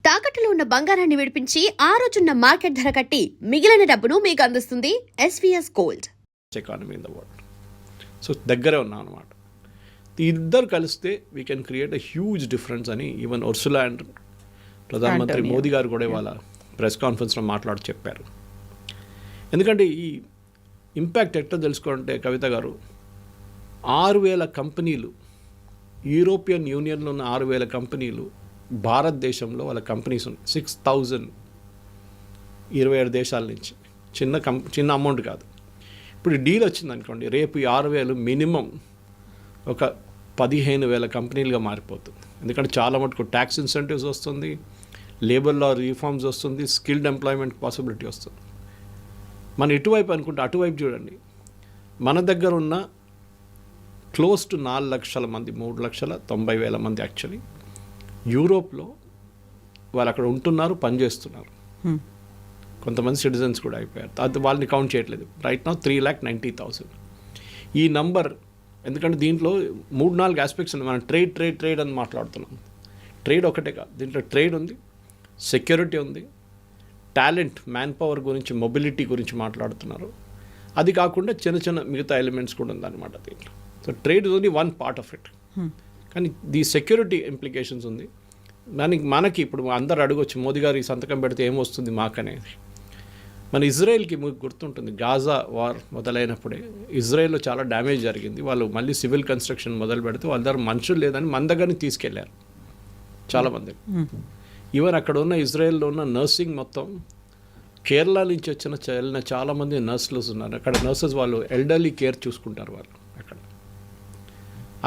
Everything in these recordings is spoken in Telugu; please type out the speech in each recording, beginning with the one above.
తాకట్టులో ఉన్న బంగారాన్ని విడిపించి ఆ రోజున్న మార్కెట్ ధర కట్టి మిగిలిన డబ్బును మీకు అందిస్తుంది SVS gold. Economy in the world. So దగ్గరే ఉన్నాం అనమాట. ఇద్దరు కలిస్తే we can create a huge difference అని ఈవెన్ ఉర్సులా అండ్ ప్రధానమంత్రి మోదీ గారు కూడా ఇవాళ ప్రెస్ కాన్ఫరెన్స్లో మాట్లాడి చెప్పారు. ఎందుకంటే ఈ ఇంపాక్ట్ ఎట్లా తెలుసుకోవాలంటే కవిత గారు 6,000 కంపెనీలు, యూరోపియన్ యూనియన్లో ఉన్న 6,000 కంపెనీలు భారతదేశంలో వాళ్ళ కంపెనీస్ ఉన్నాయి. 6,000 27 దేశాల నుంచి. చిన్న అమౌంట్ కాదు. ఇప్పుడు డీల్ వచ్చింది అనుకోండి, రేపు ఈ 6,000 మినిమం ఒక 15,000 కంపెనీలుగా మారిపోతుంది. ఎందుకంటే చాలా మటుకు ట్యాక్స్ ఇన్సెంటివ్స్ వస్తుంది, లేబర్ లా రిఫార్మ్స్ వస్తుంది, స్కిల్డ్ ఎంప్లాయ్మెంట్ పాసిబిలిటీ వస్తుంది. మనం ఇటువైపు అనుకుంటే అటువైపు చూడండి, మన దగ్గర ఉన్న క్లోజ్ టు 4 లక్షల మంది, 3,90,000 మంది యాక్చువల్లీ యూరోప్లో వాళ్ళు అక్కడ ఉంటున్నారు, పనిచేస్తున్నారు. కొంతమంది సిటిజన్స్ కూడా అయిపోయారు. అది వాళ్ళని కౌంట్ చేయట్లేదు. రైట్ నౌ 3,90,000 ఈ నంబర్. ఎందుకంటే దీంట్లో 3-4 ఆస్పెక్ట్స్ ఉన్నాయి. మనం ట్రేడ్ అని మాట్లాడుతున్నాం. ట్రేడ్ ఒకటే కాదు, దీంట్లో ట్రేడ్ ఉంది, సెక్యూరిటీ ఉంది, టాలెంట్, మ్యాన్ పవర్ గురించి, మొబిలిటీ గురించి మాట్లాడుతున్నారు. అది కాకుండా చిన్న మిగతా ఎలిమెంట్స్ కూడా ఉందన్నమాట దీంట్లో. So trade is only one part of it. కానీ ది సెక్యూరిటీ ఇంప్లికేషన్స్ ఉంది. మనకి ఇప్పుడు అందరు అడగొచ్చు, మోదీ గారు ఈ సంతకం పెడితే ఏమొస్తుంది మాకనేది. మన ఇజ్రాయెల్కి మీకు గుర్తుంటుంది, గాజా వార్ మొదలైనప్పుడే ఇజ్రాయెల్లో చాలా డ్యామేజ్ జరిగింది. వాళ్ళు మళ్ళీ సివిల్ కన్స్ట్రక్షన్ మొదలు పెడితే వాళ్ళ దగ్గర మనుషులు లేదని మన దగ్గరని తీసుకెళ్లారు చాలామంది. ఈవెన్ అక్కడ ఉన్న ఇజ్రాయెల్లో ఉన్న నర్సింగ్ మొత్తం కేరళ నుంచి వెళ్ళిన చాలామంది నర్సులు ఉన్నారు అక్కడ. నర్సెస్ వాళ్ళు ఎల్డర్లీ కేర్ చూసుకుంటారు వాళ్ళు అక్కడ.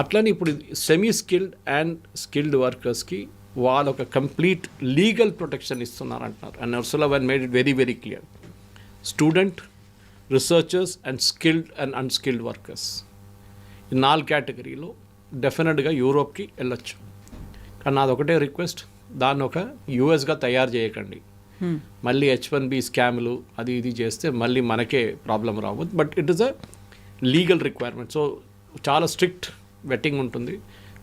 అట్లని ఇప్పుడు సెమీ స్కిల్డ్ అండ్ స్కిల్డ్ వర్కర్స్కి వాళ్ళు ఒక కంప్లీట్ లీగల్ ప్రొటెక్షన్ ఇస్తున్నారు అంటున్నారు. And Ursula one made it very very clear. Student, researchers and skilled and unskilled workers, ఈ 4 కేటగిరీలో డెఫినెట్గా యూరోప్కి వెళ్ళొచ్చు. కానీ నాది ఒకటే రిక్వెస్ట్, దాన్ని ఒక యూఎస్గా తయారు చేయకండి. మళ్ళీ H1B స్కామ్లు అది ఇది చేస్తే మళ్ళీ మనకే ప్రాబ్లం రావద్దు. But it is a legal requirement. So చాలా స్ట్రిక్ట్ వెట్టింగ్ ఉంటుంది,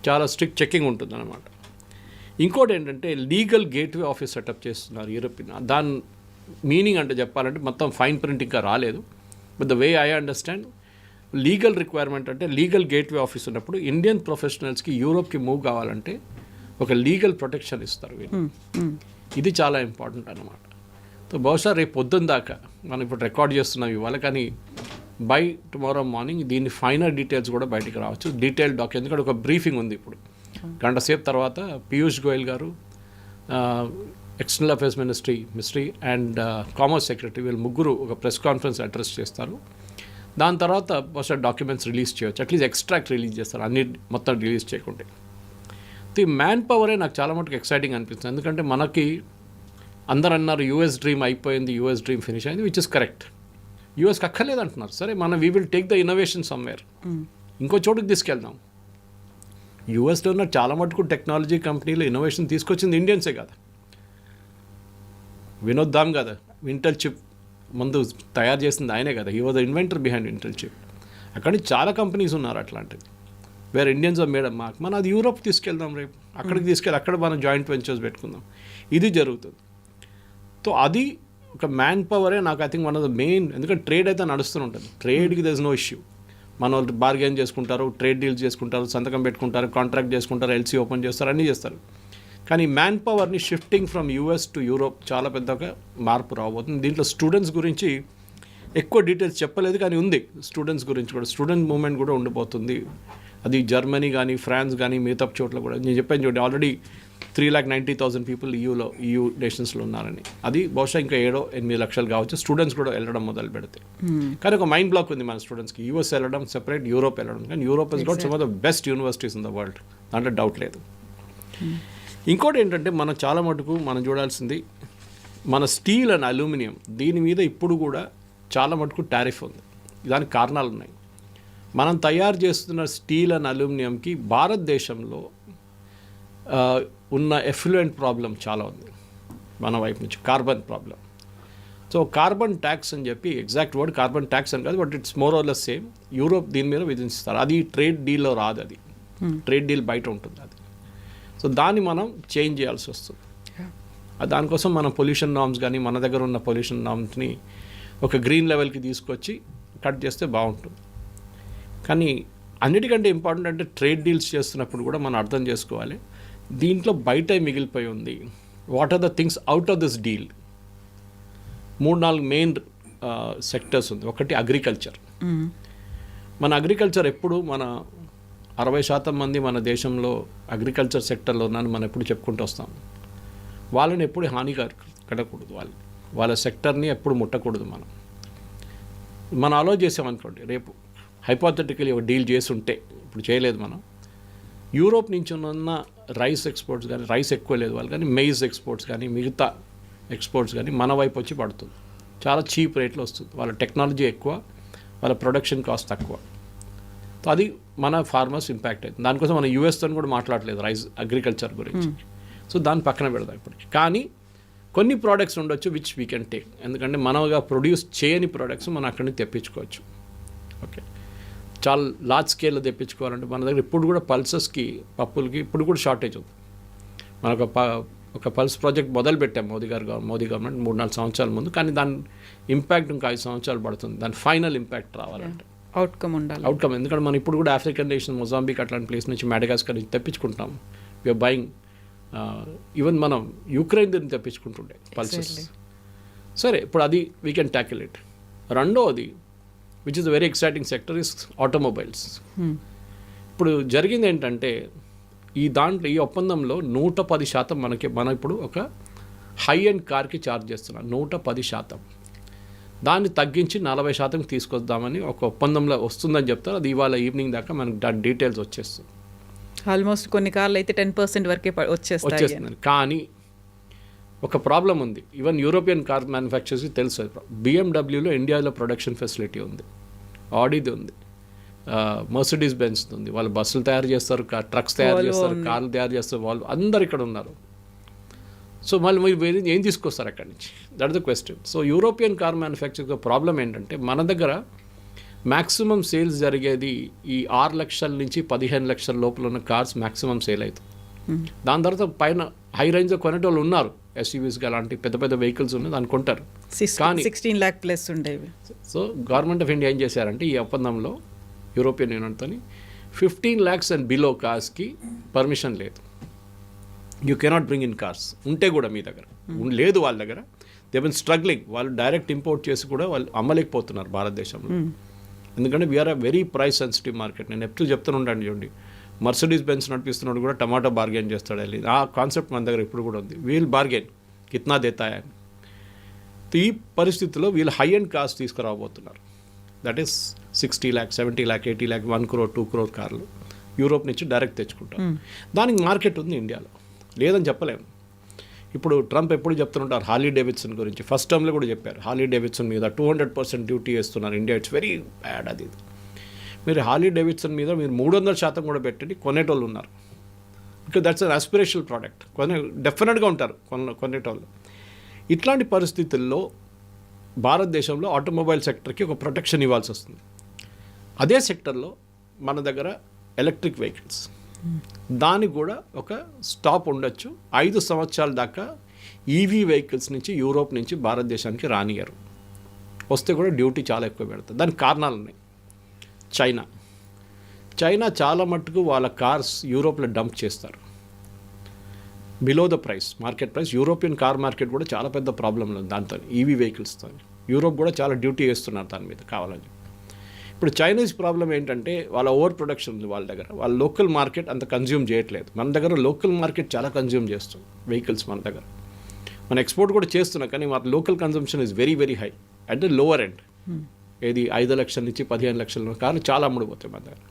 చాలా స్ట్రిక్ట్ చెకింగ్ ఉంటుంది అన్నమాట. ఇంకోటి ఏంటంటే లీగల్ గేట్వే ఆఫీస్ సెటప్ చేస్తున్నారు యూరోపియన్. దాని మీనింగ్ అంటే చెప్పాలంటే మొత్తం ఫైన్ ప్రింట్ ఇంకా రాలేదు. But the way I understand, legal requirement అంటే లీగల్ గేట్వే ఆఫీస్ ఉన్నప్పుడు ఇండియన్ ప్రొఫెషనల్స్కి యూరోప్కి మూవ్ కావాలంటే ఒక లీగల్ ప్రొటెక్షన్ ఇస్తారు వీళ్ళు. ఇది చాలా ఇంపార్టెంట్ అన్నమాట. సో బహుశా రేపు పొద్దున్న దాకా మనం ఇప్పుడు రికార్డ్ చేస్తున్నాం ఇవాళ, కానీ బై టుమారో మార్నింగ్ దీని ఫైనల్ డీటెయిల్స్ కూడా బయటికి రావచ్చు. డీటెయిల్ ఎందుకంటే ఒక బ్రీఫింగ్ ఉంది ఇప్పుడు. గంట సేపు తర్వాత పీయూష్ గోయల్ గారు, external affairs ministry and commerce secretary, వీళ్ళు ముగ్గురు ఒక ప్రెస్ కాన్ఫరెన్స్ అడ్రస్ చేస్తారు. దాని తర్వాత బహుశా డాక్యుమెంట్స్ రిలీజ్ చేయవచ్చు, అట్లీస్ట్ ఎక్స్ట్రాక్ట్ రిలీజ్ చేస్తారు, అన్ని మొత్తం రిలీజ్ చేయకుంటే. ది మ్యాన్ పవరే నాకు చాలా మటుకు ఎక్సైటింగ్ అనిపిస్తుంది. ఎందుకంటే మనకి అందరు అన్నారు యూఎస్ డ్రీమ్ అయిపోయింది, యూఎస్ డ్రీమ్ ఫినిష్ అయింది, విచ్ ఇస్ కరెక్ట్. యూఎస్కి అక్కర్లేదు అంటున్నారు. సరే, మనం we will take the innovation somewhere, ఇంకో చోటుకి తీసుకెళ్దాం. యూఎస్లో ఉన్న చాలా మటుకు టెక్నాలజీ కంపెనీలు ఇన్నోవేషన్ తీసుకొచ్చింది ఇండియన్సే కదా. వినోద్ ధామ్ కదా ఇంటెల్ చిప్ ముందు తయారు చేసింది ఆయనే కదా. He was the inventor behind Intel chip. అక్కడి నుంచి చాలా కంపెనీస్ ఉన్నారు అట్లాంటిది, వేరే ఇండియన్స్ మేడం మాకు. మనం అది యూరోప్ తీసుకెళ్దాం, రేపు అక్కడికి తీసుకెళ్ళి అక్కడ మనం జాయింట్ వెంచర్స్ పెట్టుకుందాం. ఇది జరుగుతుంది. సో అది ఒక మ్యాన్ పవరే నాకు I think one of the main. ఎందుకంటే ట్రేడ్ అయితే నడుస్తూ ఉంటుంది, ట్రేడ్కి దర్ ఇస్ నో ఇష్యూ. మన వాళ్ళు బార్గెన్ చేసుకుంటారు, ట్రేడ్ డీల్స్ చేసుకుంటారు, సంతకం పెట్టుకుంటారు, కాంట్రాక్ట్ చేసుకుంటారు, ఎల్సీ ఓపెన్ చేస్తారు, అన్నీ చేస్తారు. కానీ మ్యాన్ పవర్ని shifting from US to Europe చాలా పెద్దగా మార్పు రాబోతుంది. దీంట్లో స్టూడెంట్స్ గురించి ఎక్కువ డీటెయిల్స్ చెప్పలేదు, కానీ ఉంది స్టూడెంట్స్ గురించి కూడా. స్టూడెంట్ మూవ్మెంట్ కూడా ఉండిపోతుంది. అది జర్మనీ కానీ, ఫ్రాన్స్ కానీ, మిగతా చోట్ల కూడా. నేను చెప్పాను చూడండి, ఆల్రెడీ 3,90,000 పీపుల్ EU నేషన్స్లో ఉన్నారని. అది బహుశా ఇంకా 7-8 లక్షలు కావచ్చు స్టూడెంట్స్ కూడా వెళ్ళడం మొదలు పెడితే. కానీ ఒక మైండ్ బ్లాక్ ఉంది మన స్టూడెంట్స్కి, యూఎస్ వెళ్ళడం సెపరేట్, యూరోప్ వెళ్ళడం. కానీ Europe has got some of the best universities in the world, దాంట్లో డౌట్ లేదు. ఇంకోటి ఏంటంటే మనం చాలా మటుకు మనం చూడాల్సింది మన స్టీల్ అండ్ అల్యూమినియం, దీని మీద ఇప్పుడు కూడా చాలా మటుకు టారిఫ్ ఉంది. దానికి కారణాలు ఉన్నాయి. మనం తయారు చేస్తున్న స్టీల్ అండ్ అల్యూమినియంకి భారతదేశంలో ఉన్న ఎఫ్లూయెంట్ ప్రాబ్లం చాలా ఉంది మన వైపు నుంచి, carbon problem. So carbon tax అని చెప్పి, ఎగ్జాక్ట్ వర్డ్ కార్బన్ ట్యాక్స్ అని కాదు, but it's more or less same. Europe దీని మీద విధిస్తారు. అది ట్రేడ్ డీల్లో రాదు, అది ట్రేడ్ డీల్ బయట ఉంటుంది అది. సో దాన్ని మనం చేంజ్ చేయాల్సి వస్తుంది. దానికోసం మనం పొల్యూషన్ నార్మ్స్ కానీ మన దగ్గర ఉన్న పొల్యూషన్ నార్మ్స్ని ఒక గ్రీన్ లెవెల్కి తీసుకొచ్చి కట్ చేస్తే బాగుంటుంది. కానీ అన్నిటికంటే ఇంపార్టెంట్ అంటే ట్రేడ్ డీల్స్ చేస్తున్నప్పుడు కూడా మనం అర్థం చేసుకోవాలి, దీంట్లో బయట మిగిలిపోయి ఉంది. What are the things out of this deal? 3-4 main sectors ఉంది. ఒకటి అగ్రికల్చర్. మన అగ్రికల్చర్ ఎప్పుడు మన 60% మంది మన దేశంలో అగ్రికల్చర్ సెక్టర్లో ఉన్నారని మనం ఎప్పుడు చెప్పుకుంటూ వస్తాం. వాళ్ళని ఎప్పుడు కట్టకూడదు, వాళ్ళ సెక్టర్ని ఎప్పుడు ముట్టకూడదు. మనం అలో చేసామనుకోండి, రేపు హైపోథెటికలీ ఒక డీల్ చేసి ఉంటే, ఇప్పుడు చేయలేదు మనం, యూరోప్ నుంచి ఉన్న రైస్ ఎక్స్పోర్ట్స్ కానీ, రైస్ ఎక్కువ లేదు వాళ్ళు కానీ, మెయిజ్ ఎక్స్పోర్ట్స్ కానీ, మిగతా ఎక్స్పోర్ట్స్ కానీ మన వైపు వచ్చి పడుతుంది. చాలా చీప్ రేట్లో వస్తుంది. వాళ్ళ టెక్నాలజీ ఎక్కువ, వాళ్ళ ప్రొడక్షన్ కాస్ట్ తక్కువ. సో అది మన ఫార్మర్స్ ఇంపాక్ట్ అవుతుంది. దానికోసం మనం యూఎస్తో కూడా మాట్లాడలేదు రైస్ అగ్రికల్చర్ గురించి. సో దాన్ని పక్కన పెడదాం ఇప్పటికి. కానీ కొన్ని ప్రోడక్ట్స్ ఉండొచ్చు విచ్ వీ కెన్ టేక్, ఎందుకంటే మనగా ప్రొడ్యూస్ చేయని ప్రోడక్ట్స్ మనం అక్కడి నుంచి తెప్పించుకోవచ్చు. ఓకే, చాలా లార్జ్ స్కేల్లో తెప్పించుకోవాలంటే మన దగ్గర ఇప్పుడు కూడా పల్సెస్కి, పప్పులకి ఇప్పుడు కూడా షార్టేజ్ ఉంది. మనకు ఒక పల్స్ ప్రాజెక్ట్ మొదలు పెట్టాం మోదీ గవర్నమెంట్ 3-4 సంవత్సరాల ముందు. కానీ దాని ఇంపాక్ట్ ఇంకా 5 సంవత్సరాలు పడుతుంది, దాని ఫైనల్ ఇంపాక్ట్ రావాలంటే. అవుట్కమ్ ఉండాలి. ఎందుకంటే మనం ఇప్పుడు కూడా ఆఫ్రికన్ నేషన్ మొజాంబిక్ అట్లాంటి ప్లేస్ నుంచి, మాడగాస్కర్ నుంచి తెప్పించుకుంటాం. We are buying. ఈవెన్ మనం యుక్రెయిన్ దీన్ని తెప్పించుకుంటుండే పల్సెస్. సరే, ఇప్పుడు అది వీ కెన్ ట్యాకిల్ ఇట్. రెండోది which is very exciting sector is automobiles. ఇప్పుడు జరిగింది ఏంటంటే, ఈ ఒప్పందంలో 110% మనం ఇప్పుడు ఒక హై ఎండ్ కార్కి ఛార్జ్ చేస్తున్నాం. 110%. దాన్ని తగ్గించి 40% తీసుకొద్దామని ఒక ఒప్పందంలో వస్తుందని చెప్తారు. అది ఇవాళ ఈవినింగ్ దాకా మనకు దాని డీటెయిల్స్ వచ్చేస్తుంది. ఆల్మోస్ట్ కొన్ని కార్లు అయితే 10% వరకే వచ్చేస్తుంది. కానీ ఒక ప్రాబ్లం ఉంది. ఈవెన్ యూరోపియన్ కార్ మ్యానుఫ్యాక్చర్స్కి తెలుసు. బిఎండబ్ల్యూలో ఇండియాలో ప్రొడక్షన్ ఫెసిలిటీ ఉంది, ఆడీది ఉంది, మర్సిడీస్ బెంజ్ ఉంది. వాళ్ళు బస్సులు తయారు చేస్తారు, ట్రక్స్ తయారు చేస్తారు, కార్లు తయారు చేస్తారు, వాళ్ళు అందరు ఇక్కడ ఉన్నారు. సో మళ్ళీ మీరు ఏం తీసుకొస్తారు అక్కడి నుంచి? That is the question. So European car మ్యానుఫ్యాక్చర్కి ప్రాబ్లం ఏంటంటే, మన దగ్గర మ్యాక్సిమం సేల్స్ జరిగేది ఈ 6 లక్షల నుంచి 15 లక్షల లోపల ఉన్న కార్స్ మ్యాక్సిమం సేల్ అవుతుంది. దాని తర్వాత పైన హై రేంజ్లో కొనేటోళ్ళు ఉన్నారు, ఎస్యూవీస్గా అలాంటి పెద్ద పెద్ద వెహికల్స్ ఉన్నాయి, దాన్ని కొంటారు. కానీ 16 lakh ప్లస్ ఉండేవి. సో గవర్నమెంట్ ఆఫ్ ఇండియా ఏం చేశారంటే, ఈ ఒప్పందంలో యూరోపియన్ యూనియన్తో 15 lakhs అండ్ బిలో కార్స్కి పర్మిషన్ లేదు. You cannot bring in cars. ఉంటే కూడా మీ దగ్గర లేదు, వాళ్ళ దగ్గర దే బిన్ స్ట్రగ్లింగ్. వాళ్ళు డైరెక్ట్ ఇంపోర్ట్ చేసి కూడా వాళ్ళు అమ్మలేకపోతున్నారు భారతదేశంలో. ఎందుకంటే we are a very price sensitive market. నేను ఎప్పుడు చెప్తూనే ఉంటాను, చూడండి, మర్సిడీస్ బెంజ్ నడిపిస్తున్నాడు కూడా టమాటో బార్గెన్ చేస్తాడు వెళ్ళి. ఆ కాన్సెప్ట్ మన దగ్గర ఇప్పుడు కూడా ఉంది. వీల్ బార్గెన్ కిత్నా దేతాయా అని. ఈ పరిస్థితిలో వీళ్ళు హై అండ్ కాస్ట్ తీసుకురాబోతున్నారు. That is 60 lakh, 70 lakh, 80 lakh, 1 crore, 2 crore కార్లు యూరోప్ నుంచి డైరెక్ట్ తెచ్చుకుంటారు. దానికి మార్కెట్ ఉంది ఇండియాలో, లేదని చెప్పలేము. ఇప్పుడు ట్రంప్ ఎప్పుడు చెప్తుంటారు హార్లీ డేవిడ్సన్ గురించి. ఫస్ట్ టర్మ్లో కూడా చెప్పారు, హార్లీ డేవిడ్సన్ మీద 200% డ్యూటీ వేస్తున్నారు ఇండియా, ఇట్స్ వెరీ బ్యాడ్. అది మీరు హార్లీ డేవిడ్సన్ మీద మీరు 300% కూడా పెట్టండి, కొనేటోళ్ళు ఉన్నారు. Because that's an aspirational product. డెఫినెట్గా ఉంటారు కొనేటోళ్ళు. ఇట్లాంటి పరిస్థితుల్లో భారతదేశంలో ఆటోమొబైల్ సెక్టర్కి ఒక ప్రొటెక్షన్ ఇవ్వాల్సి వస్తుంది. అదే సెక్టర్లో మన దగ్గర ఎలక్ట్రిక్ వెహికల్స్, దానికి కూడా ఒక స్టాప్ ఉండొచ్చు. 5 సంవత్సరాల దాకా ఈవీ వెహికల్స్ నుంచి యూరోప్ నుంచి భారతదేశానికి రానియరు. వస్తే కూడా డ్యూటీ చాలా ఎక్కువ పెడతారు. దానికి కారణాలు ఉన్నాయి. చైనా చాలా మట్టుకు వాళ్ళ కార్స్ యూరోప్లో డంప్ చేస్తారు below the price, market price. European car market కూడా చాలా పెద్ద ప్రాబ్లం ఉంది దాంతో, ఈవీ వెహికల్స్తో. యూరోప్ కూడా చాలా డ్యూటీ వేస్తున్నారు దాని మీద కావాలని. ఇప్పుడు చైనీస్ ప్రాబ్లం ఏంటంటే, వాళ్ళ ఓవర్ ప్రొడక్షన్ ఉంది వాళ్ళ దగ్గర. వాళ్ళ లోకల్ మార్కెట్ అంత కన్జ్యూమ్ చేయట్లేదు. మన దగ్గర లోకల్ మార్కెట్ చాలా కన్జ్యూమ్ చేస్తుంది వెహికల్స్ మన దగ్గర. మన ఎక్స్పోర్ట్ కూడా చేస్తున్నాం, కానీ మన local consumption is very very high at the lower end. ఏది 5 లక్షల నుంచి 15 లక్షల కార్లు చాలా అమ్ముడుపోతాయి మన దగ్గర.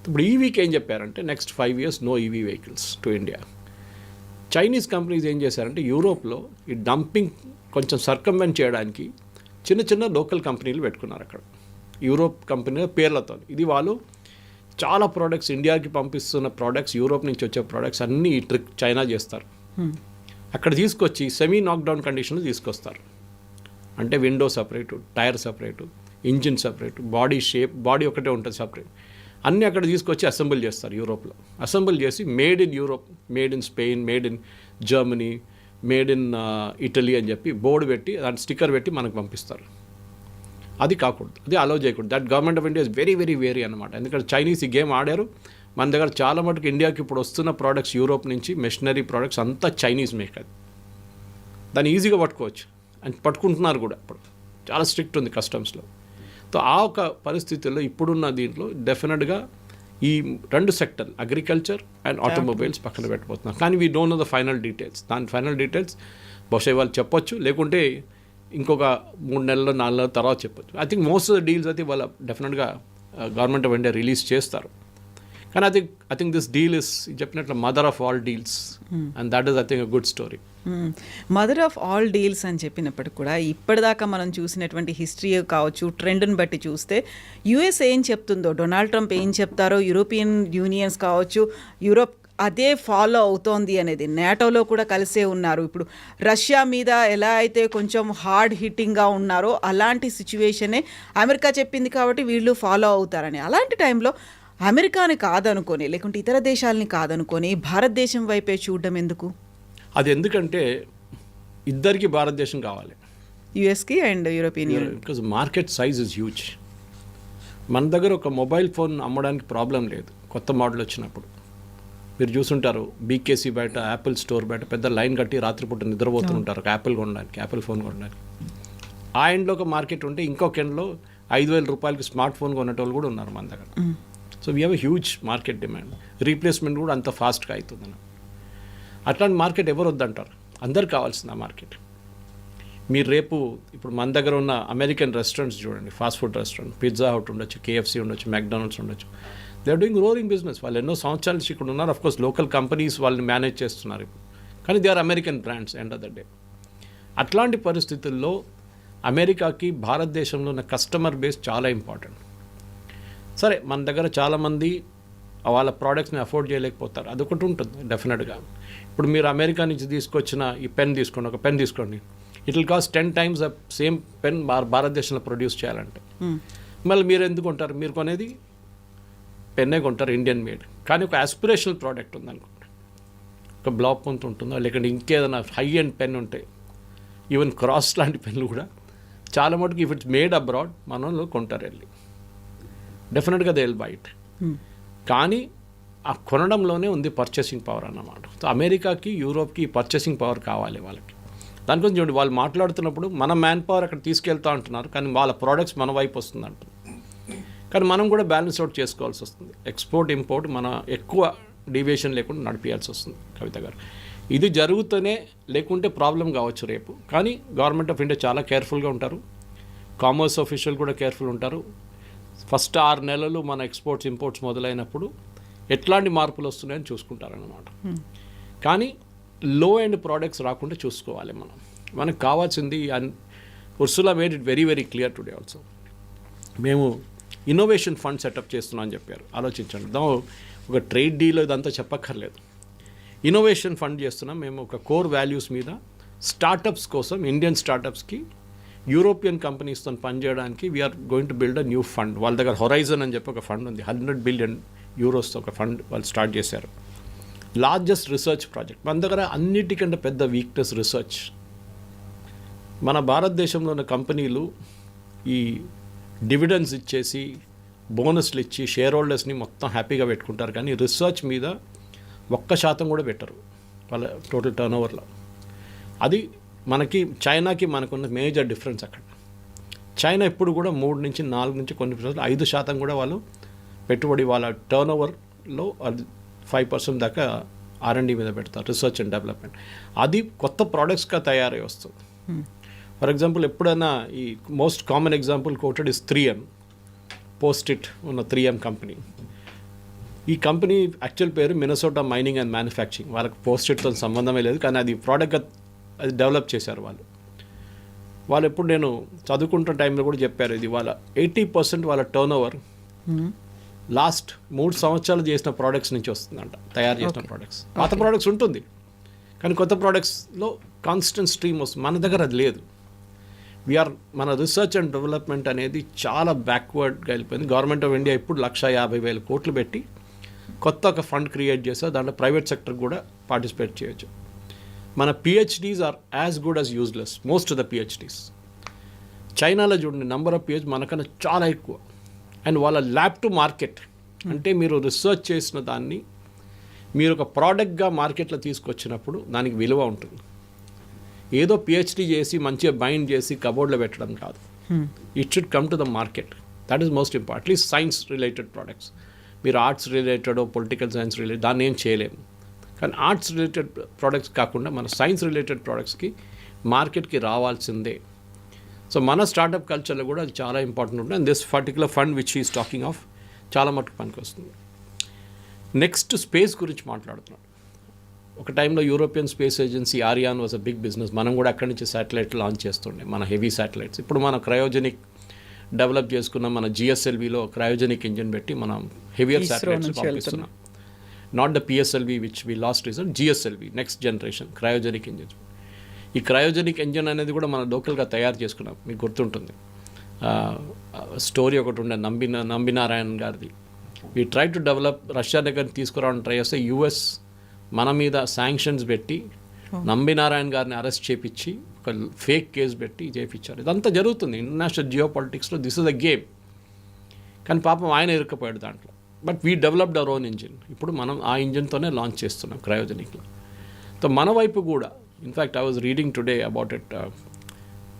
ఇప్పుడు ఈవీకి ఏం చెప్పారంటే, next 5 years no EV vehicles to India. Chinese companies ఏం చేశారంటే, యూరోప్లో ఈ డంపింగ్ కొంచెం సర్కంవెంట్ చేయడానికి చిన్న చిన్న లోకల్ కంపెనీలు పెట్టుకున్నారు అక్కడ, యూరోప్ కంపెనీ పేర్లతో. ఇది వాళ్ళు చాలా ప్రోడక్ట్స్ ఇండియాకి పంపిస్తున్న ప్రోడక్ట్స్, యూరోప్ నుంచి వచ్చే ప్రోడక్ట్స్ అన్నీ ఈ ట్రిక్ చైనా చేస్తారు. అక్కడ తీసుకొచ్చి సెమీ నాక్డౌన్ కండిషన్లో తీసుకొస్తారు. అంటే window separate, tyre separate, engine separate, body shape, body ఒకటే ఉంటుంది సపరేట్, అన్నీ అక్కడ తీసుకొచ్చి అసెంబుల్ చేస్తారు యూరోప్లో. అసెంబుల్ చేసి made in Europe, made in Spain, made in Germany, made in Italy అని చెప్పి బోర్డు పెట్టి దాని స్టిక్కర్ పెట్టి మనకు పంపిస్తారు. అది కాకూడదు, అది అలౌ చేయకూడదు. That government of India is very very very అనమాట. ఎందుకంటే చైనీస్ ఈ గేమ్ ఆడారు. మన దగ్గర చాలా మటుకు ఇండియాకి ఇప్పుడు వస్తున్న ప్రోడక్ట్స్ యూరోప్ నుంచి మెషినరీ ప్రోడక్ట్స్ అంతా చైనీస్ మేక్. అది దాన్ని ఈజీగా పట్టుకోవచ్చు అని పట్టుకుంటున్నారు కూడా. ఇప్పుడు చాలా స్ట్రిక్ట్ ఉంది కస్టమ్స్లో. సో ఆ ఒక పరిస్థితుల్లో ఇప్పుడున్న దీంట్లో డెఫినెట్గా ఈ 2 సెక్టర్ అగ్రికల్చర్ అండ్ ఆటోమొబైల్స్ పక్కన పెట్టబోతున్నాం. కానీ we don't know the final details. దాని ఫైనల్ డీటెయిల్స్ బహుశా వాళ్ళు చెప్పొచ్చు, లేకుంటే ఇంకొక 3 నెలలు 4 నెలల తర్వాత చెప్పొచ్చు. I think most of the deals అయితే వాళ్ళ డెఫినెట్గా గవర్నమెంట్ ఆఫ్ ఇండియా రిలీజ్ చేస్తారు. కానీ I think this deal is చెప్పినట్లు mother of all deals and that is I think a good story. Mother of all deals అని చెప్పినప్పటికి కూడా ఇప్పటిదాకా మనం చూసినటువంటి హిస్టరీ కావచ్చు, ట్రెండ్ని బట్టి చూస్తే యుఎస్ ఏం చెప్తుందో, డొనాల్డ్ ట్రంప్ ఏం చెప్తారో, యూరోపియన్ యూనియన్స్ కావచ్చు, యూరోప్ అదే ఫాలో అవుతోంది అనేది. నేటోలో కూడా కలిసే ఉన్నారు. ఇప్పుడు రష్యా మీద ఎలా అయితే కొంచెం హార్డ్ హిట్టింగ్గా ఉన్నారో అలాంటి సిచ్యువేషనే అమెరికా చెప్పింది కాబట్టి వీళ్ళు ఫాలో అవుతారని. అలాంటి టైంలో అమెరికాని కాదనుకొని, లేకుంటే ఇతర దేశాలని కాదనుకొని భారతదేశం వైపే చూడడం ఎందుకు? అది ఎందుకంటే ఇద్దరికి భారతదేశం కావాలి, యుఎస్కి and European union. Because market size is huge. మన దగ్గర ఒక మొబైల్ ఫోన్ అమ్మడానికి ప్రాబ్లం లేదు. కొత్త మోడల్ వచ్చినప్పుడు మీరు చూసుంటారు, బీకేసీ బయట, యాపిల్ స్టోర్ బయట పెద్ద లైన్ కట్టి రాత్రిపూట నిద్రపోతుంటారు ఒక యాపిల్ కొనడానికి, యాపిల్ ఫోన్ కొనడానికి. ఆ ఎండ్లో ఒక మార్కెట్ ఉంటే ఇంకొక ఎండ్లో 5,000 రూపాయలకి స్మార్ట్ ఫోన్ కొనేటోళ్ళు కూడా ఉన్నారు మన దగ్గర. So we have a huge market demand. Replacement కూడా అంత ఫాస్ట్గా అవుతుంది. అట్లాంటి మార్కెట్ ఎవరు వద్దంటారు? అందరు కావాల్సింది ఆ మార్కెట్. మీరు రేపు ఇప్పుడు మన దగ్గర ఉన్న అమెరికన్ రెస్టారెంట్స్ చూడండి, fast food restaurant, Pizza Hut ఉండొచ్చు, కేఎఫ్సీ ఉండొచ్చు, మెక్డానల్డ్స్ ఉండొచ్చు. They are doing roaring business. వాళ్ళు ఎన్నో సంవత్సరాల నుంచి ఇక్కడ ఉన్నారు. అఫ్కోర్స్ లోకల్ కంపెనీస్ వాళ్ళని మేనేజ్ చేస్తున్నారు ఇప్పుడు, కానీ they are American brands end of the day. అట్లాంటి పరిస్థితుల్లో అమెరికాకి భారతదేశంలో ఉన్న కస్టమర్ బేస్ చాలా ఇంపార్టెంట్. సరే, మన దగ్గర చాలామంది వాళ్ళ ప్రోడక్ట్స్ని అఫోర్డ్ చేయలేకపోతారు, అదొకటి ఉంటుంది డెఫినెట్గా. ఇప్పుడు మీరు అమెరికా నుంచి తీసుకొచ్చిన ఈ పెన్ తీసుకోండి, ఒక పెన్ తీసుకోండి, it will cost 10 times the same pen భారతదేశంలో ప్రొడ్యూస్ చేయాలంటే. మళ్ళీ మీరు ఎందుకు కొంటారు? మీరు కొనేది పెన్నే కొంటారు, ఇండియన్ మేడ్. కానీ ఒక ఆస్పిరేషనల్ ప్రోడక్ట్ ఉందనుకోండి, ఒక బ్లాక్ పొంత్ ఉంటుందో, లేకుంటే ఇంకేదైనా హై ఎండ్ పెన్ ఉంటాయి, ఈవెన్ క్రాస్ లాంటి పెన్లు కూడా చాలా మటుకు ఇఫ్ ఇట్స్ మేడ్ అబ్రాడ్ మనలో కొంటారు వెళ్ళి, డెఫినెట్గా దే విల్ బై ఇట్. కానీ ఆ కొనడంలోనే ఉంది పర్చేసింగ్ పవర్ అన్నమాట. సో అమెరికాకి, యూరోప్కి పర్చేసింగ్ పవర్ కావాలి వాళ్ళకి. దానికోసం చూడండి, వాళ్ళు మాట్లాడుతున్నప్పుడు మన మ్యాన్ పవర్ అక్కడ తీసుకెళ్తా అంటున్నారు, కానీ వాళ్ళ ప్రోడక్ట్స్ మన వైపు వస్తుంది అంటున్నారు. కానీ మనం కూడా బ్యాలెన్స్ అవుట్ చేసుకోవాల్సి వస్తుంది. ఎక్స్పోర్ట్ ఇంపోర్ట్ మన ఎక్కువ డీవియేషన్ లేకుండా నడిపించాల్సి వస్తుంది కవిత గారు. ఇది జరుగుతూనే లేకుంటే ప్రాబ్లం కావచ్చు రేపు. కానీ గవర్నమెంట్ ఆఫ్ ఇండియా చాలా కేర్ఫుల్గా ఉంటారు, కామర్స్ ఆఫీషియల్ కూడా కేర్ఫుల్ ఉంటారు. ఫస్ట్ 6 నెలలు మన ఎక్స్పోర్ట్స్ ఇంపోర్ట్స్ మొదలైనప్పుడు ఎట్లాంటి మార్పులు వస్తున్నాయని చూసుకుంటారన్నమాట. కానీ లో ఎండ్ ప్రోడక్ట్స్ రాకుండా చూసుకోవాలి మనం. మనకు కావాల్సింది, Ursula made it very very clear today also. మేము ఇన్నోవేషన్ ఫండ్ సెటప్ చేస్తున్నాం అని చెప్పారు. ఆలోచించండి, ఒక ట్రేడ్ డీల్ ఇదంతా చెప్పక్కర్లేదు. ఇన్నోవేషన్ ఫండ్ చేస్తున్నాం మేము. ఒక కోర్ వాల్యూస్ మీద స్టార్టప్స్ కోసం, ఇండియన్ స్టార్టప్స్కి యూరోపియన్ కంపెనీస్తో పనిచేయడానికి we are going to build a new fund. వాళ్ళ దగ్గర హొరైజన్ అని చెప్పి ఒక ఫండ్ ఉంది, 100 billion euros ఒక ఫండ్ వాళ్ళు స్టార్ట్ చేశారు. Largest research project. మన దగ్గర అన్నిటికంటే పెద్ద వీక్నెస్ రీసెర్చ్. మన భారతదేశంలో ఉన్న కంపెనీలు ఈ డివిడెండ్స్ ఇచ్చేసి, బోనస్లు ఇచ్చి షేర్ హోల్డర్స్ని మొత్తం హ్యాపీగా పెట్టుకుంటారు, కానీ రీసెర్చ్ మీద 1% కూడా పెట్టరు వాళ్ళ టోటల్ టర్న్ ఓవర్లో. అది మనకి చైనాకి మనకున్న మేజర్ డిఫరెన్స్ అక్కడ. చైనా ఎప్పుడు కూడా 3 నుంచి 4 నుంచి కొన్ని 5% కూడా వాళ్ళు పెట్టుబడి వాళ్ళ టర్న్ ఓవర్లో 5% దాకా R&D మీద పెడతారు, రీసెర్చ్ అండ్ డెవలప్మెంట్. అది కొత్త ప్రోడక్ట్స్గా తయారై వస్తుంది. ఫర్ ఎగ్జాంపుల్, ఎప్పుడైనా ఈ most common example quoted is 3M, post it ఉన్న 3M కంపెనీ. ఈ కంపెనీ యాక్చువల్ పేరు మినసోటా మైనింగ్ అండ్ మ్యానుఫ్యాక్చరింగ్. వాళ్ళకి పోస్ట్ ఇట్తో సంబంధమే లేదు, కానీ అది ప్రోడక్ట్గా అది డెవలప్ చేశారు వాళ్ళు. ఎప్పుడు నేను చదువుకుంటున్న టైంలో కూడా చెప్పారు, ఇది వాళ్ళ 80% వాళ్ళ టర్న్ ఓవర్ లాస్ట్ 3 సంవత్సరాలు చేసిన ప్రోడక్ట్స్ నుంచి వస్తుందంట, తయారు చేసిన ప్రోడక్ట్స్. పాత ప్రోడక్ట్స్ ఉంటుంది, కానీ కొత్త ప్రోడక్ట్స్లో కాన్స్టెంట్ స్ట్రీమ్ వస్తుంది. మన దగ్గర అది లేదు. మన రీసెర్చ్ అండ్ డెవలప్మెంట్ అనేది చాలా బ్యాక్వర్డ్గా వెళ్ళిపోయింది. గవర్నమెంట్ ఆఫ్ ఇండియా ఇప్పుడు 150,000 కోట్లు పెట్టి కొత్త ఒక ఫండ్ క్రియేట్ చేస్తే దాంట్లో ప్రైవేట్ సెక్టర్ కూడా పార్టిసిపేట్ చేయొచ్చు. మన PhDs are as good as useless, most of the PhDs. చైనాలో చూడండి నెంబర్ ఆఫ్ పిహెచ్ మనకన్నా చాలా ఎక్కువ. అండ్ వాళ్ళ ల్యాబ్ టు మార్కెట్ అంటే మీరు రీసెర్చ్ చేసిన దాన్ని మీరు ఒక ప్రోడక్ట్గా మార్కెట్లో తీసుకొచ్చినప్పుడు దానికి విలువ ఉంటుంది. ఏదో పిహెచ్డీ చేసి మంచిగా బైండ్ చేసి కబోర్డ్లో పెట్టడం కాదు. It should come to the market. That is most important. At least science related products. మీరు arts related political science related దాన్ని ఏం చేయలేము. కానీ ఆర్ట్స్ రిలేటెడ్ ప్రోడక్ట్స్ కాకుండా మన సైన్స్ రిలేటెడ్ ప్రోడక్ట్స్కి మార్కెట్కి రావాల్సిందే. సో మన స్టార్టప్ కల్చర్లో కూడా అది చాలా ఇంపార్టెంట్ ఉంటుంది. And this particular fund which is talking of చాలా మటుకు పనికి వస్తుంది. నెక్స్ట్ స్పేస్ గురించి మాట్లాడుతున్నాడు. ఒక టైంలో European space agency Ariane was a big business. మనం కూడా అక్కడి నుంచి శాటిలైట్ లాంచ్ చేస్తుండే, మన హెవీ శాటిలైట్స్. ఇప్పుడు మన క్రయోజెనిక్ డెవలప్ చేసుకున్న మన జిఎస్ఎల్విలో క్రయోజెనిక్ ఇంజిన్ పెట్టి మనం హెవియర్ శాటిలైట్స్ పంపిస్తున్నాం. Not the PSLV which we last reason, GSLV next generation cryogenic engine. ఈ క్రయోజెనిక్ ఇంజిన్ అనేది కూడా మనం లోకల్గా తయారు చేసుకున్నాం. మీకు గుర్తుంటుంది స్టోరీ ఒకటి ఉండే నంబినారాయణ్ గారిది. We try to develop, Russia దగ్గర తీసుకురావడం ట్రై చేస్తే యుఎస్ మన మీద శాంక్షన్స్ పెట్టి నంబినారాయణ్ గారిని అరెస్ట్ చేపించి ఒక ఫేక్ కేసు పెట్టి చేయించారు. ఇదంతా జరుగుతుంది ఇంటర్నేషనల్ జియో పాలిటిక్స్లో. This is the game. కానీ పాపం ఆయన ఇరుక్కపోయాడు దాంట్లో. But we developed our own engine. ఇప్పుడు మనం ఆ ఇంజిన్తోనే లాంచ్ చేస్తున్నాం క్రయోజెనిక్లో. సో మన వైపు కూడా in fact I was reading today about it.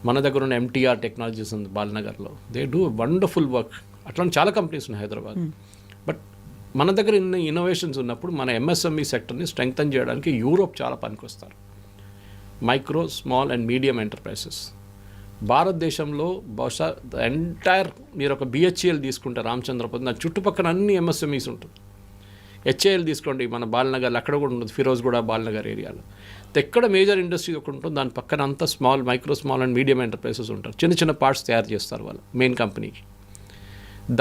మన దగ్గర ఉన్న ఎంటీఆర్ టెక్నాలజీస్ ఉంది బాలనగర్లో. They do wonderful work. అట్లాంటి చాలా కంపెనీస్ ఉన్నాయి హైదరాబాద్. బట్ మన దగ్గర ఇన్ని ఇన్నోవేషన్స్ ఉన్నప్పుడు మన ఎంఎస్ఎంఈ సెక్టర్ని స్ట్రెంగ్తన్ చేయడానికి యూరోప్ చాలా పనికొస్తారు. Micro, small and medium enterprises. భారతదేశంలో బహుశా ఎంటైర్ మీరు ఒక బిహెచ్ఈఎల్ తీసుకుంటే రామచంద్రపురం దాని చుట్టుపక్కల అన్ని ఎంఎస్ఎంఈస్ ఉంటుంది. హెచ్ఏఎల్ తీసుకోండి మన బాలనగర్లో, అక్కడ కూడా ఉంటుంది, ఫిరోజ్గూడ బాలనగర్ ఏరియాలో. ఎక్కడ మేజర్ ఇండస్ట్రీ ఒకటి ఉంటుంది దాని పక్కన అంతా micro small and medium enterprises ఉంటారు. చిన్న చిన్న పార్ట్స్ తయారు చేస్తారు వాళ్ళు మెయిన్ కంపెనీకి.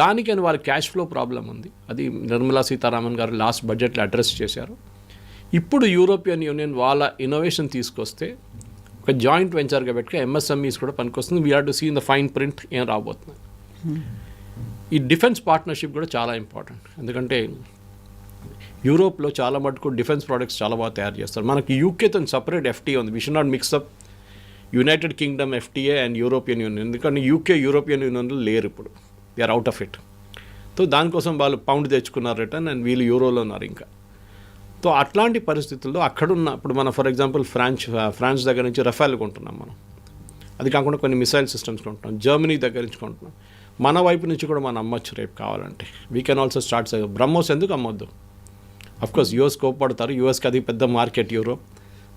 దానికని వాళ్ళ క్యాష్ ఫ్లో ప్రాబ్లం ఉంది. అది నిర్మలా సీతారామన్ గారు లాస్ట్ బడ్జెట్లో అడ్రస్ చేశారు. ఇప్పుడు యూరోపియన్ యూనియన్ వాళ్ళ ఇన్నోవేషన్ తీసుకొస్తే ఒక జాయింట్ వెంచర్గా పెట్టుకుని ఎంఎస్ఎంఈస్ కూడా పనికొస్తుంది. We have to see in the fine print ఏం రాబోతుంది. ఈ డిఫెన్స్ పార్ట్నర్షిప్ కూడా చాలా ఇంపార్టెంట్. ఎందుకంటే యూరోప్లో చాలా మటుకు డిఫెన్స్ ప్రోడక్ట్స్ చాలా బాగా తయారు చేస్తారు. మనకి యూకేతో సపరేట్ ఎఫ్టీఏ ఉంది. We should not mix up United Kingdom FTA and European Union. ఎందుకంటే యూకే యూరోపియన్ యూనియన్లో లేరు ఇప్పుడు. They are out of it. So దానికోసం వాళ్ళు పౌండ్ తెచ్చుకున్నారు రిటర్న్ అండ్ వీళ్ళు యూరోలో ఉన్నారు ఇంకా. సో అట్లాంటి పరిస్థితుల్లో అక్కడున్న ఇప్పుడు మనం ఫర్ ఎగ్జాంపుల్ ఫ్రాన్స్ దగ్గర నుంచి రఫాల్ కొంటున్నాం మనం. అది కాకుండా కొన్ని మిసైల్ సిస్టమ్స్ కొంటున్నాం. జర్మనీ దగ్గర నుంచి కొంటున్నాం. మన వైపు నుంచి కూడా మనం అమ్మొచ్చు రేపు కావాలంటే. We can also start. BrahMos ఎందుకు అమ్మొద్దు? Of course US కోప్పడతారు. యూఎస్కి అది పెద్ద మార్కెట్. యూరోప్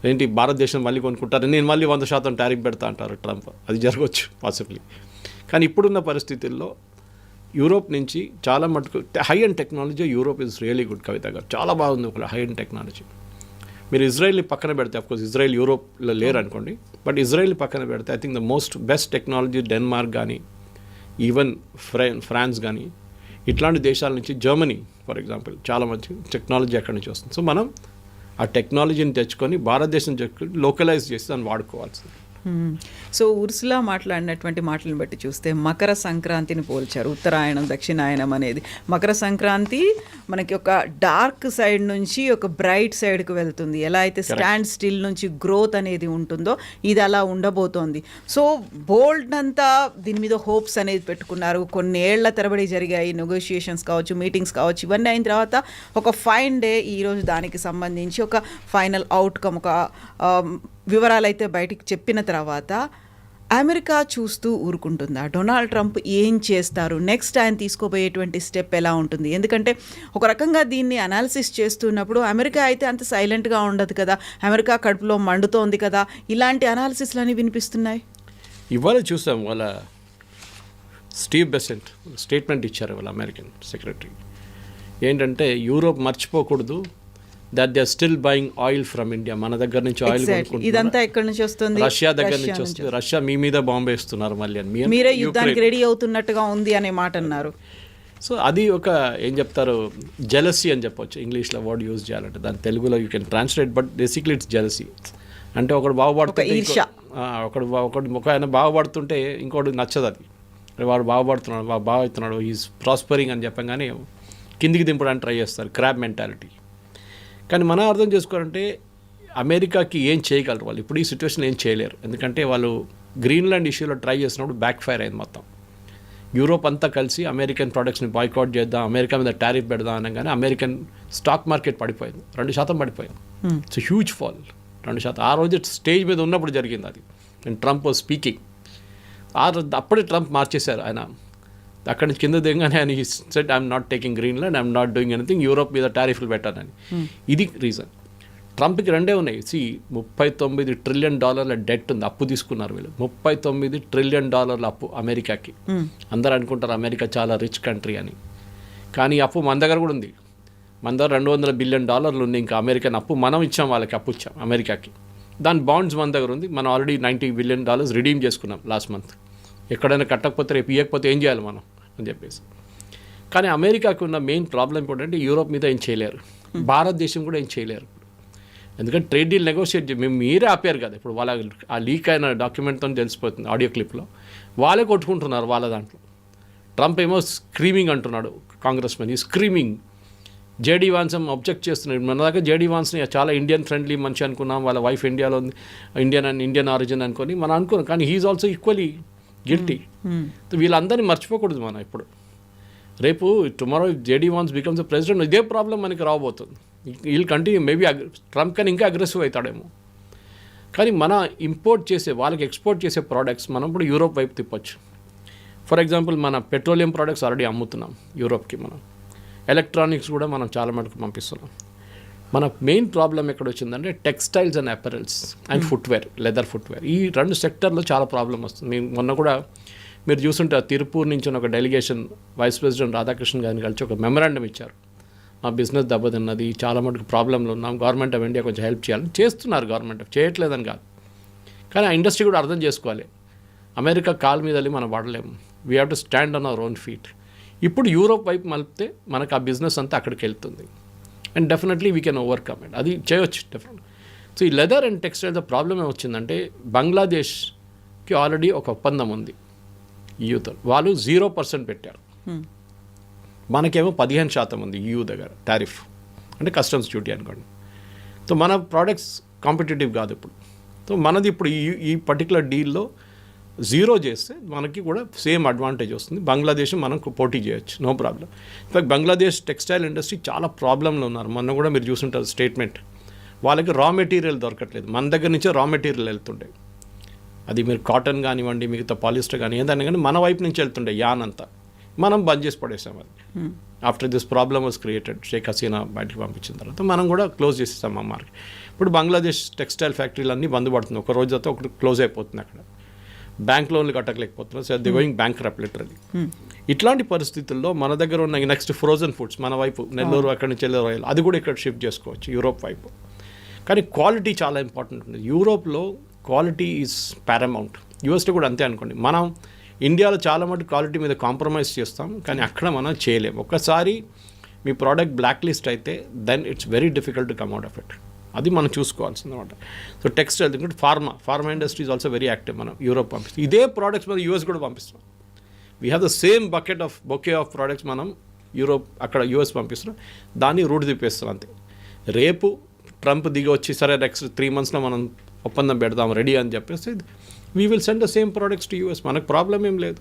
ఏంటి భారతదేశం మళ్ళీ కొనుక్కుంటారు, నేను మళ్ళీ 100% టారిఫ్ పెడతా అంటారు ట్రంప్. అది జరగవచ్చు పాసిబ్లీ. కానీ ఇప్పుడున్న పరిస్థితుల్లో యూరోప్ నుంచి చాలా మటుకు high and technology Europe is really good. Kavitha గారు చాలా బాగుంది ఒక హై అండ్ టెక్నాలజీ. మీరు ఇజ్రాయెల్ని పక్కన పెడితే, అఫ్కోర్స్ ఇజ్రాయెల్ యూరోప్లో లేరు అనుకోండి, బట్ ఇజ్రాయెల్ని పక్కన పెడితే I think the most best technology Denmark కానీ ఈవెన్ ఫ్రాన్స్ కానీ ఇట్లాంటి దేశాల నుంచి, జర్మనీ ఫర్ ఎగ్జాంపుల్ చాలా మంచి టెక్నాలజీ అక్కడి నుంచి వస్తుంది. సో మనం ఆ టెక్నాలజీని తెచ్చుకొని భారతదేశం లోకలైజ్ చేసి దాన్ని వాడుకోవాల్సింది. సో ఉర్సులా మాట్లాడినటువంటి మాటలను బట్టి చూస్తే మకర సంక్రాంతిని పోల్చారు. ఉత్తరాయణం, దక్షిణాయనం అనేది. మకర సంక్రాంతి మనకి ఒక డార్క్ సైడ్ నుంచి ఒక బ్రైట్ సైడ్కి వెళ్తుంది. ఎలా అయితే స్టాండ్ స్టిల్ నుంచి గ్రోత్ అనేది ఉంటుందో ఇది అలా ఉండబోతోంది. సో బోల్డ్ అంతా దీని మీద హోప్స్ అనేది పెట్టుకున్నారు. కొన్ని ఏళ్ల తరబడి జరిగాయి నెగోషియేషన్స్ కావచ్చు, మీటింగ్స్ కావచ్చు. ఇవన్నీ అయిన తర్వాత ఒక ఫైన్ డే ఈరోజు దానికి సంబంధించి ఒక ఫైనల్ అవుట్కమ్, ఒక వివరాలు అయితే బయటికి చెప్పిన తర్వాత అమెరికా చూస్తూ ఊరుకుంటుందా? డొనాల్డ్ ట్రంప్ ఏం చేస్తారు? నెక్స్ట్ ఆయన తీసుకోబోయేటువంటి స్టెప్ ఎలా ఉంటుంది? ఎందుకంటే ఒక రకంగా దీన్ని అనాలిసిస్ చేస్తున్నప్పుడు అమెరికా అయితే అంత సైలెంట్గా ఉండదు కదా, అమెరికా కడుపులో మండుతోంది కదా, ఇలాంటి అనాలిసిస్లు వినిపిస్తున్నాయి. ఇవాళ చూసాం వాళ్ళ స్టీవ్ బెసెంట్ స్టేట్మెంట్ ఇచ్చారు వాళ్ళ అమెరికన్ సెక్రటరీ. ఏంటంటే యూరోప్ మర్చిపోకూడదు that they are still buying oil from India. మన దగ్గర నుంచి ఆయిల్ కొనుక్కుంటున్నారు. ఇదంతా ఎక్కడి నుంచి వస్తుంది? రష్యా దగ్గర నుంచి వస్తుంది. రష్యా మీ మీద బాంబు వేస్తున్నారు మళ్ళీ అని. మీరే యుద్ధానికి రెడీ అవుతున్నట్టుగా ఉంది అనే మాట అన్నారు. సో అది ఒక ఏం చెప్తారు, జెలసీ అని చెప్పొచ్చు ఇంగ్లీష్లో వర్డ్ యూజ్ చేయాలంటే. దాని తెలుగులో you can translate, but basically it's jealousy. అంటే ఒకడు బాగుపడుతుంటే ఒక ఆయన బాగుపడుతుంటే ఇంకోటి నచ్చదు. అది వాడు బాగుపడుతున్నాడు, బాగా అవుతున్నాడు, ఈజ్ ప్రాస్పరింగ్ అని చెప్పగానే కిందికి దింపడానికి ట్రై చేస్తారు. Crab mentality. కానీ మనం అర్థం చేసుకోవాలంటే అమెరికాకి ఏం చేయగలరు వాళ్ళు ఇప్పుడు ఈ సిచ్యువేషన్ ఏం చేయలేరు, ఎందుకంటే వాళ్ళు గ్రీన్లాండ్ ఇష్యూలో ట్రై చేసినప్పుడు బ్యాక్ ఫైర్ అయింది మొత్తం. యూరోప్ అంతా కలిసి అమెరికన్ ప్రొడక్ట్స్ని బాయ్కాట్ చేద్దాం, అమెరికా మీద టారిఫ్ పెడదాం అనగానే అమెరికన్ స్టాక్ మార్కెట్ పడిపోయింది, 2% పడిపోయింది. It's huge fall, 2%. ఆ రోజు స్టేజ్ మీద ఉన్నప్పుడు జరిగింది అది, అండ్ ట్రంప్ వాజ్ స్పీకింగ్. అప్పుడే ట్రంప్ మార్చేశారు ఆయన, అక్కడి నుంచి కింద దిగగానే ఆయన said I'm not taking Greenland, I'm not doing anything, Europe మీద టారిఫ్లు పెట్టానని. ఇది రీజన్. ట్రంప్కి రెండే ఉన్నాయి. $39 ట్రిలియన్ డెట్ ఉంది, అప్పు తీసుకున్నారు వీళ్ళు. $39 ట్రిలియన్ అప్పు అమెరికాకి. అందరూ అనుకుంటారు అమెరికా చాలా రిచ్ కంట్రీ అని, కానీ అప్పు మన దగ్గర కూడా ఉంది. మన దగ్గర $200 బిలియన్ ఉంది. ఇంకా అమెరికన్ అప్పు మనం ఇచ్చాం, వాళ్ళకి అప్పు ఇచ్చాం అమెరికాకి. దాని బాండ్స్ మన దగ్గర ఉంది. మనం ఆల్రెడీ $90 బిలియన్ రిడీమ్ చేసుకున్నాం లాస్ట్ మంత్. ఎక్కడైనా కట్టకపోతే రేపు ఇవ్వకపోతే ఏం చేయాలి మనం అని చెప్పేసి. కానీ అమెరికాకు ఉన్న మెయిన్ ప్రాబ్లం ఏంటంటే యూరోప్ మీద ఏం చేయలేరు, భారతదేశం కూడా ఏం చేయలేరు. ఎందుకంటే ట్రేడ్ డీల్ నెగోషియేట్ మీరే ఆపారు కదా. ఇప్పుడు వాళ్ళ ఆ లీక్ అయిన డాక్యుమెంట్తో తెలిసిపోతుంది, ఆడియో క్లిప్లో వాళ్ళే కొట్టుకుంటున్నారు వాళ్ళ దాంట్లో. ట్రంప్ ఏమో స్క్రీమింగ్ అంటున్నాడు, కాంగ్రెస్ మెన్ ఈ స్క్రీమింగ్. జేడీ వాన్స్ అబ్జెక్ట్ చేస్తున్నాడు. మన దాకా జేడీ వాన్స్ని చాలా ఇండియన్ ఫ్రెండ్లీ మనిషి అనుకున్నాం, వాళ్ళ వైఫ్ ఇండియాలో ఉంది, ఇండియన్ ఆరిజిన్ అనుకొని మనం అనుకున్నాం. కానీ హీఈస్ ఆల్సో ఈక్వలీ గిల్టీ. వీళ్ళందరినీ మర్చిపోకూడదు మనం. ఇప్పుడు రేపు tomorrow JD Vance becomes the president, ఇదే ప్రాబ్లం మనకి రాబోతుంది. వీళ్ళు కంటిన్యూ, మేబీ ట్రంప్ కానీ ఇంకా అగ్రెసివ్ అవుతాడేమో. కానీ మన ఇంపోర్ట్ చేసే, వాళ్ళకి ఎక్స్పోర్ట్ చేసే ప్రోడక్ట్స్ మనం ఇప్పుడు యూరోప్ వైపు తిప్పొచ్చు. ఫర్ ఎగ్జాంపుల్ మన పెట్రోలియం ప్రోడక్ట్స్ ఆల్రెడీ అమ్ముతున్నాం యూరోప్కి. మనం ఎలక్ట్రానిక్స్ కూడా మనం చాలా మటుకు పంపిస్తున్నాం. మన మెయిన్ ప్రాబ్లం ఎక్కడ వచ్చిందంటే textiles and apparels and footwear, leather footwear. ఈ 2 సెక్టర్లో చాలా ప్రాబ్లం వస్తుంది. మేము మొన్న కూడా మీరు చూస్తుంటే తిరుపూర్ నుంచి ఒక డెలిగేషన్ వైస్ ప్రెసిడెంట్ రాధాకృష్ణ గారిని కలిసి ఒక మెమరాండం ఇచ్చారు. మా బిజినెస్ దెబ్బతిన్నది, చాలా మటుకు ప్రాబ్లంలో ఉన్నాం, గవర్నమెంట్ ఆఫ్ ఇండియా కొంచెం హెల్ప్ చేయాలని. చేస్తున్నారు గవర్నమెంట్, చేయట్లేదని కాదు. కానీ ఆ ఇండస్ట్రీ కూడా అర్థం చేసుకోవాలి, అమెరికా కాల్ మీద వెళ్ళి మనం వాడలేము. We have to stand on our own feet. ఇప్పుడు యూరోప్ వైపు మలిపితే మనకు ఆ బిజినెస్ అంతా అక్కడికి వెళ్తుంది, and definitely we can overcome it. అది చేయొచ్చు డెఫినెట్. సో ఈ లెదర్ అండ్ టెక్స్టైల్ ప్రాబ్లం ఏమొచ్చిందంటే బంగ్లాదేశ్కి ఆల్రెడీ ఒక ఒప్పందం ఉంది యూతో, వాళ్ళు 0% పెట్టారు. మనకేమో 15% ఉంది EU దగ్గర టారిఫ్, అంటే కస్టమ్స్ డ్యూటీ అనుకోండి. సో మన ప్రోడక్ట్స్ కాంపిటేటివ్ కాదు ఇప్పుడు. సో మనది ఇప్పుడు ఈ పర్టికులర్ డీల్లో 0 చేస్తే మనకి కూడా సేమ్ అడ్వాంటేజ్ వస్తుంది. బంగ్లాదేశ్ మనం పోటీ చేయొచ్చు, no problem. In fact Bangladesh textile industry చాలా ప్రాబ్లంలో ఉన్నారు. మొన్న కూడా మీరు చూసుంటారు స్టేట్మెంట్, వాళ్ళకి రా మెటీరియల్ దొరకట్లేదు. మన దగ్గర నుంచే రా మెటీరియల్ వెళ్తుండే, అది మీరు కాటన్ కానివ్వండి, మిగతా పాలిస్టర్ కానీ ఏదైనా కానీ మన వైపు నుంచి వెళ్తుండే యాన్ అంతా. మనం బంద్ చేసి పడేసాం అది. After this problem was created, Sheikh Hasina బయటకు పంపించిన తర్వాత మనం కూడా క్లోజ్ చేసేసాం ఆ మార్కెట్. ఇప్పుడు బంగ్లాదేశ్ టెక్స్టైల్ ఫ్యాక్టరీలు అన్నీ బంద్ పడుతుంది, ఒక రోజు అయితే ఒకటి క్లోజ్ అయిపోతుంది. అక్కడ బ్యాంక్ లోన్లు కట్టలేకపోతున్నారు, so the going bank literally. ఇట్లాంటి పరిస్థితుల్లో మన దగ్గర ఉన్న నెక్స్ట్ ఫ్రోజన్ ఫుడ్స్ మన వైపు నెల్లూరు, అక్కడి నుంచి వెళ్ళి అది కూడా ఇక్కడ షిఫ్ట్ చేసుకోవచ్చు యూరోప్ వైపు. కానీ క్వాలిటీ చాలా ఇంపార్టెంట్ ఉంది యూరోప్లో. Quality is Paramount. యూఎస్లో కూడా అంతే అనుకోండి. మనం ఇండియాలో చాలా మటుకు క్వాలిటీ మీద కాంప్రమైజ్ చేస్తాం, కానీ అక్కడ మనం చేయలేము. ఒక్కసారి మీ ప్రోడక్ట్ బ్లాక్ లిస్ట్ అయితే then it's very difficult to come out of it. అది మనం చూసుకోవాల్సింది అనమాట. సో టెక్స్టైల్, ఎందుకంటే pharma industry is also very active. మనం యూరోప్ పంపిస్తాం, ఇదే ప్రోడక్ట్స్ మనం యూఎస్ కూడా పంపిస్తాం. We have the same bouquet of products మనం యూరోప్, అక్కడ యూఎస్ పంపిస్తున్నాం. దాన్ని రూట్ తిప్పేస్తాం అంతే. రేపు ట్రంప్ దిగి వచ్చి సరే నెక్స్ట్ 3 monthsలో మనం ఒప్పందం పెడదాం రెడీ అని చెప్పేసి we will send the same products to US. మనకు ప్రాబ్లం ఏం లేదు.